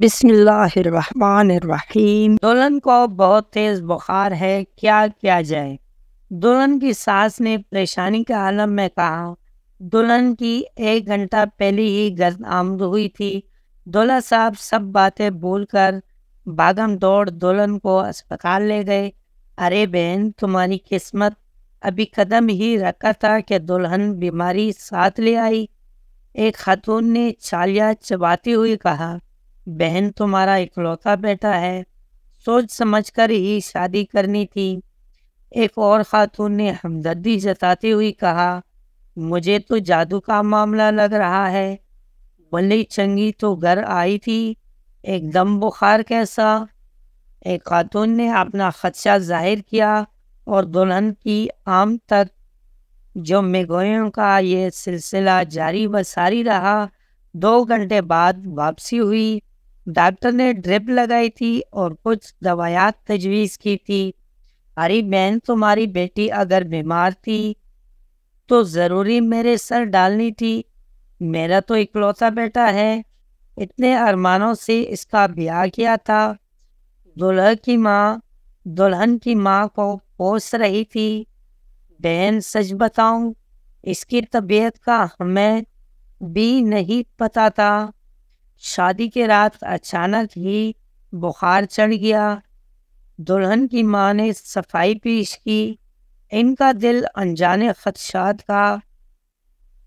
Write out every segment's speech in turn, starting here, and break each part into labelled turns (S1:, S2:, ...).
S1: بسم اللہ الرحمن الرحیم۔ دلہن کو بہت تیز بخار ہے، کیا کیا جائے؟ دلہن کی ساس نے پریشانی کے عالم میں کہا۔ دلہن کی 1 گھنٹہ پہلے ہی گھر آمد ہوئی تھی۔ دولہا صاحب سب باتیں بھول کر بھاگم دوڑ دلہن کو اسپتال لے گئے۔ ارے بہن، تمہاری قسمت، ابھی قدم ہی رکھا تھا کہ دلہن بیماری ساتھ لے آئی۔ ایک خاتون نے چھالیاں چباتی ہوئی کہا، بہن تمہارا اکلوتا بیٹا ہے، سوچ سمجھ کر ہی شادی کرنی تھی۔ ایک اور خاتون نے ہمدردی جتاتے ہوئی کہا، مجھے تو جادو کا معاملہ لگ رہا ہے، بلی چنگی تو گھر آئی تھی، ایک دم بخار کیسا؟ ایک خاتون نے اپنا خدشہ ظاہر کیا اور دلہن کی آمد تک جو مگوئیوں کا یہ سلسلہ جاری و ساری رہا، 2 گھنٹے بعد واپسی ہوئی۔ ڈاکٹر نے ڈرپ لگائی تھی اور کچھ دوائیات تجویز کی تھی۔ ارے بہن، تمہاری بیٹی اگر بیمار تھی تو ضروری میرے سر ڈالنی تھی، میرا تو اکلوتا بیٹا ہے، اتنے ارمانوں سے اس کا بیاہ کیا تھا۔ دلہن کی ماں کو پوس رہی تھی، بہن سچ بتاؤں، اس کی طبیعت کا ہمیں بھی نہیں پتا تھا۔ شادی کے رات اچانک ہی بخار چڑھ گیا۔ دلہن کی ماں نے صفائی پیش کی، ان کا دل انجانے خدشات کا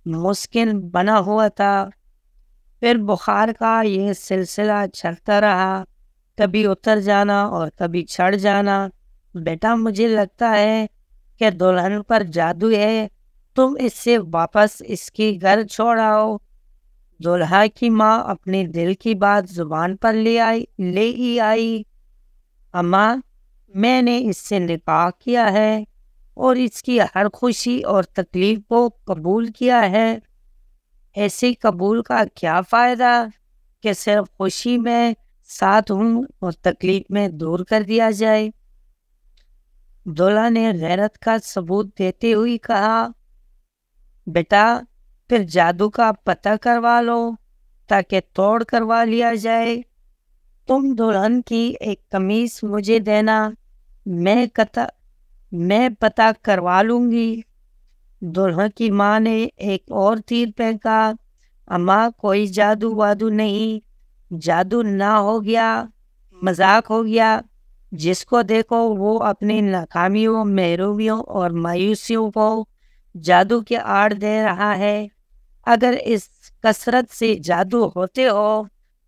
S1: مسکن بنا ہوا تھا۔ پھر بخار کا یہ سلسلہ چلتا رہا، کبھی اتر جانا اور کبھی چڑھ جانا۔ بیٹا، مجھے لگتا ہے کہ دلہن پر جادو ہے، تم اس سے واپس اس کی گھر چھوڑ آؤ۔ دولہا کی ماں اپنے دل کی بات زبان پر لے ہی آئی، اماں، میں نے اس سے نکاح کیا ہے اور اس کی ہر خوشی اور تکلیف کو قبول کیا ہے۔ ایسے قبول کا کیا فائدہ کہ صرف خوشی میں ساتھ ہوں اور تکلیف میں دور کر دیا جائے؟ دولہا نے غیرت کا ثبوت دیتے ہوئے کہا، بیٹا پھر جادو کا پتہ کروا لو تاکہ توڑ کروا لیا جائے۔ تم دلہن کی ایک قمیص مجھے دینا، میں پتہ کروا لوں گی۔ دلہن کی ماں نے ایک اور تیر پھینکا، اماں کوئی جادو وادو نہیں، جادو نہ ہو گیا، مذاق ہو گیا۔ جس کو دیکھو وہ اپنی ناکامیوں، محرومیوں اور مایوسیوں کو جادو کے آڑ دے رہا ہے۔ اگر اس کثرت سے جادو ہوتے ہو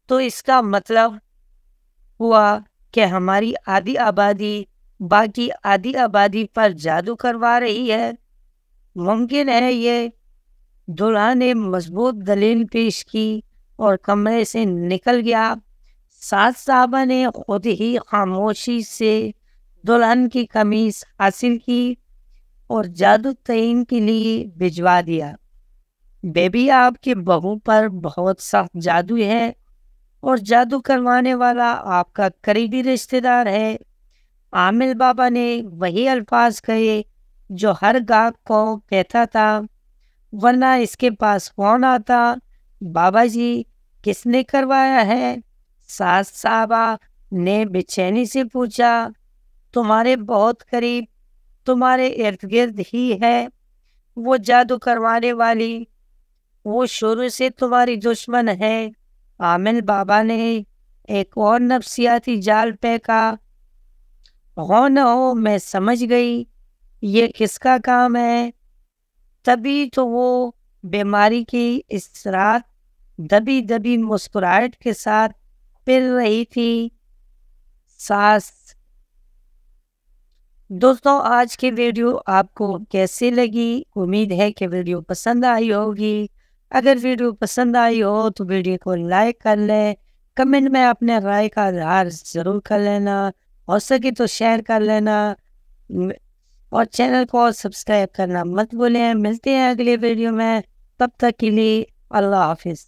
S1: تو اس کا مطلب ہوا کہ ہماری آدھی آبادی باقی آدھی آبادی پر جادو کروا رہی ہے، ممکن ہے یہ؟ دولہا نے مضبوط دلیل پیش کی اور کمرے سے نکل گیا۔ ساس صاحبہ نے خود ہی خاموشی سے دلہن کی قمیص حاصل کی اور جادو تعین کے لیے بھجوا دیا۔ بیبی، آپ کی بہو پر بہت سخت جادو ہے اور جادو کروانے والا آپ کا قریبی رشتہ دار ہے۔ عامل بابا نے وہی الفاظ کہے جو ہر گاہک کو کہتا تھا، ورنہ اس کے پاس کون آتا؟ بابا جی، کس نے کروایا ہے؟ ساس صاحبہ نے بے-چینی سے پوچھا۔ تمہارے بہت قریب، تمہارے ارد گرد ہی ہے وہ جادو کروانے والی، وہ شروع سے تمہاری دشمن ہے۔ عامل بابا نے ایک اور نفسیاتی جال پھینکا۔ ہو نہ ہو، میں سمجھ گئی، یہ کس کا کام ہے؟ تبھی تو وہ بیماری کی اس رات دبی دبی مسکراہٹ کے ساتھ پھر رہی تھی۔ ساس۔ دوستوں، آج کی ویڈیو آپ کو کیسی لگی؟ امید ہے کہ ویڈیو پسند آئی ہوگی۔ اگر ویڈیو پسند آئی ہو تو ویڈیو کو لائک کر لیں، کمنٹ میں اپنے رائے کا اظہار ضرور کر لینا، ہو سکے تو شیئر کر لینا اور چینل کو سبسکرائب کرنا مت بھولیں۔ ملتے ہیں اگلے ویڈیو میں، تب تک کے لیے اللہ حافظ۔